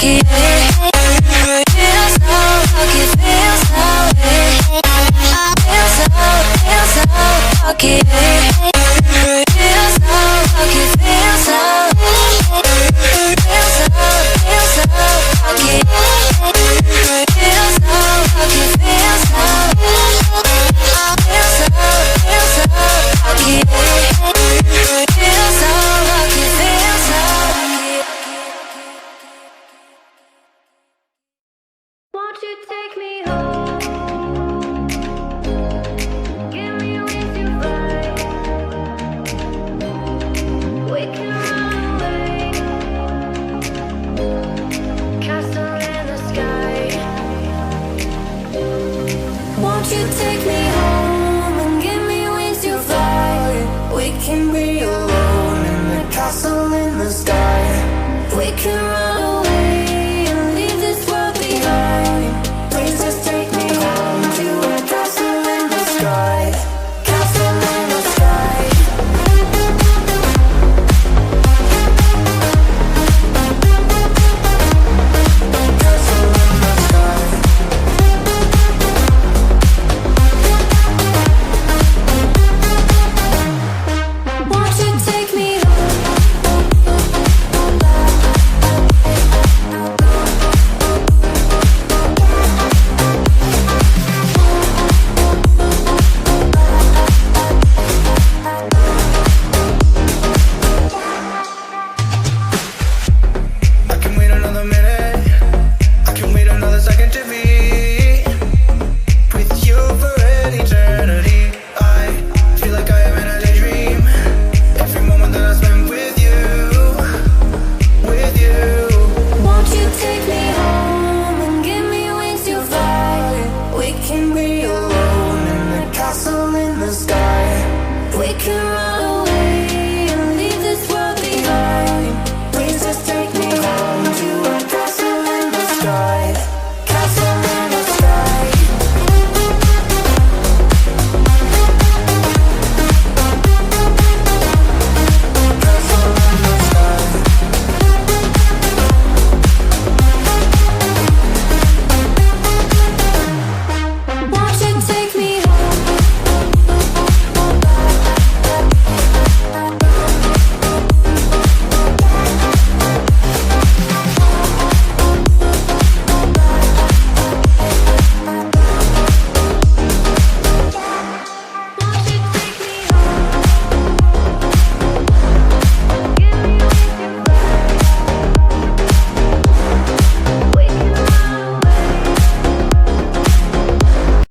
lucky. Feels so lucky, feel so lucky. Feel so lucky, feel so lucky. Feel so lucky, feel so lucky. Feel so lucky, feel so lucky. Won't you take me home? Give me wings to fly. We can run away. Castle in the sky. Won't you take me home and give me wings to fly? We can be